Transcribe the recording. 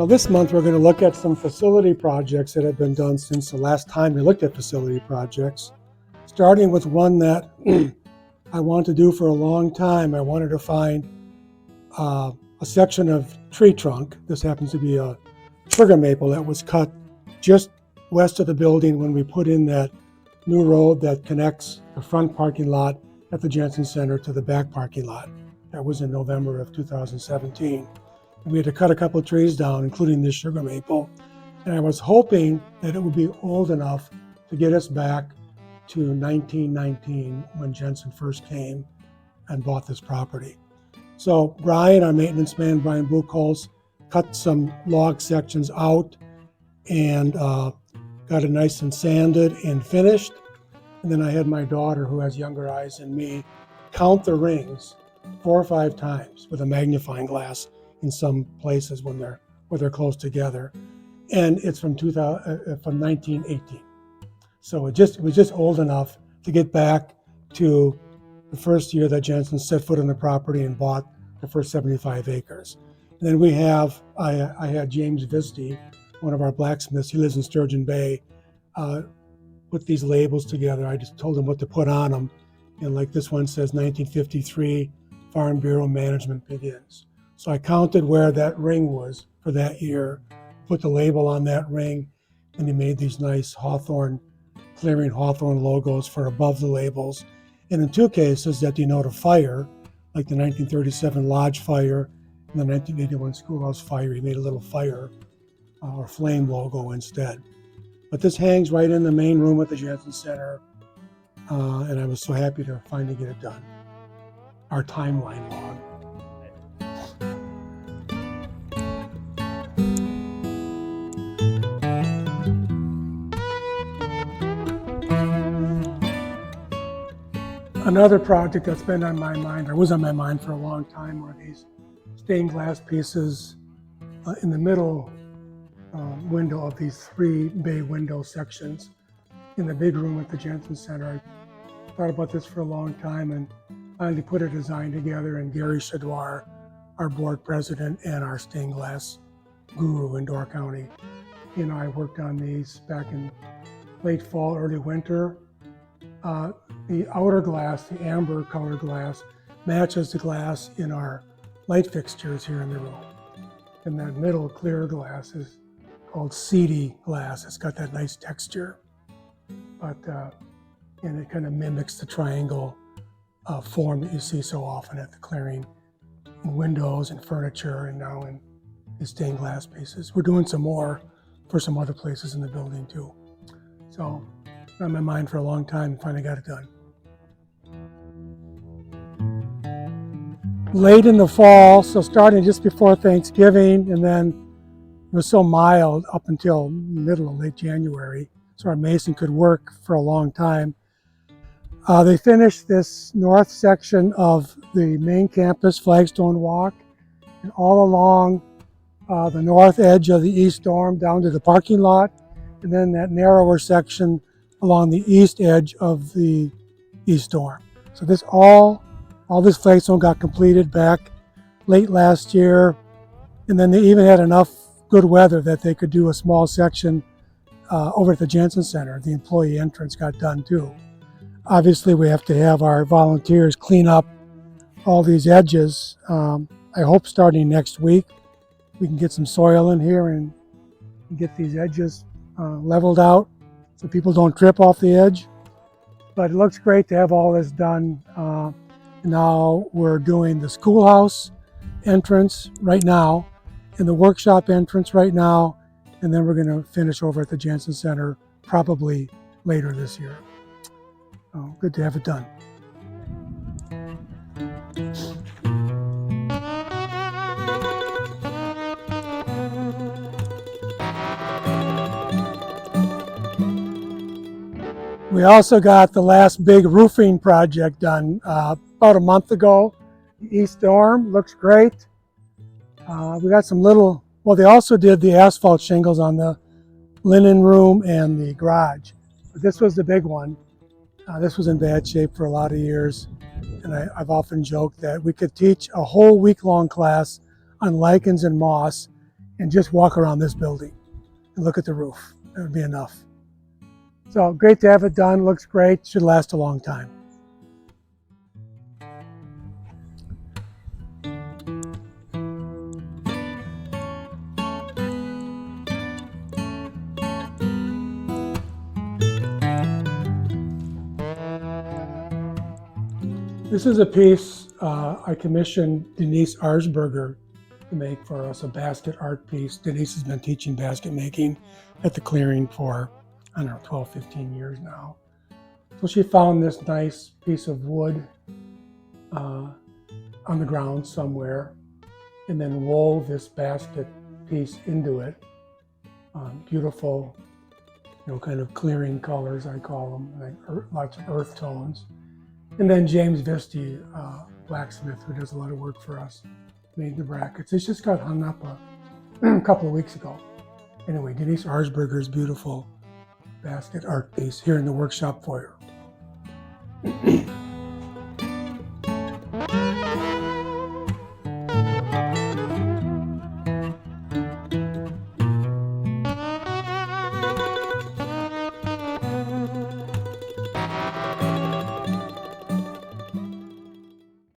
Well, this month we're going to look at some facility projects that have been done since the last time we looked at facility projects, starting with one that I wanted to do for a long time. I wanted to find a section of tree trunk. This happens to be a sugar maple that was cut just west of the building when we put in that new road that connects the front parking lot at the Jensen Center to the back parking lot. That was in November of 2017. And we had to cut a couple of trees down, including this sugar maple. And I was hoping that it would be old enough to get us back to 1919 when Jensen first came and bought this property. So Brian, our maintenance man, Brian Buchholz, cut some log sections out and got it nice and sanded and finished. And then I had my daughter, who has younger eyes than me, count the rings 4 or 5 times with a magnifying glass in some places when they're close together. And it's from 1918. So it was just old enough to get back to the first year that Jensen set foot on the property and bought the first 75 acres. And then I had James Visti, one of our blacksmiths, he lives in Sturgeon Bay, put these labels together. I just told him what to put on them. And like this one says, 1953, Farm Bureau management begins. So I counted where that ring was for that year, put the label on that ring, and he made these nice clearing Hawthorne logos for above the labels. And in 2 cases that denote a fire, like the 1937 Lodge fire and the 1981 Schoolhouse fire, he made a little fire or flame logo instead. But this hangs right in the main room at the Jensen Center, and I was so happy to finally get it done. Our timeline log. Another project that's been on my mind, or was on my mind for a long time, were these stained glass pieces in the middle window of these 3 bay window sections in the big room at the Jensen Center. I thought about this for a long time and finally put a design together, and Gary Chadoir, our board president and our stained glass guru in Door County, he and I worked on these back in late fall, early winter. The outer glass, the amber colored glass, matches the glass in our light fixtures here in the room. And that middle clear glass is called seedy glass. It's got that nice texture, but and it kind of mimics the triangle form that you see so often at the clearing in windows and furniture, and now in the stained glass pieces. We're doing some more for some other places in the building too. So on my mind for a long time, finally got it done. Late in the fall, so starting just before Thanksgiving, and then it was so mild up until middle of late January, so our mason could work for a long time. They finished this north section of the main campus flagstone walk, and all along the north edge of the east dorm down to the parking lot, and then that narrower section along the east edge of the east dorm. So this all this flagstone got completed back late last year, and then they even had enough good weather that they could do a small section over at the Jensen Center. The employee entrance got done too. Obviously, we have to have our volunteers clean up all these edges. I hope starting next week we can get some soil in here and get these edges leveled out so people don't trip off the edge. But it looks great to have all this done. Now we're doing the schoolhouse entrance right now and the workshop entrance right now, and then we're going to finish over at the Jensen Center probably later this year. Good to have it done. We also got the last big roofing project done about a month ago. The East Dorm looks great. We got some they also did the asphalt shingles on the linen room and the garage. But this was the big one. This was in bad shape for a lot of years. And I've often joked that we could teach a whole week-long class on lichens and moss and just walk around this building and look at the roof. That would be enough. So great to have it done. Looks great. Should last a long time. This is a piece I commissioned Denise Arsberger to make for us, a basket art piece. Denise has been teaching basket making at the clearing for, I don't know, 12, 15 years now. So she found this nice piece of wood on the ground somewhere, and then wove this basket piece into it. Beautiful, kind of clearing colors, I call them, like lots of earth tones. And then James Visti, blacksmith, who does a lot of work for us, made the brackets. It's just got hung up a couple of weeks ago. Anyway, Denise Arsberger's beautiful basket art piece here in the workshop foyer.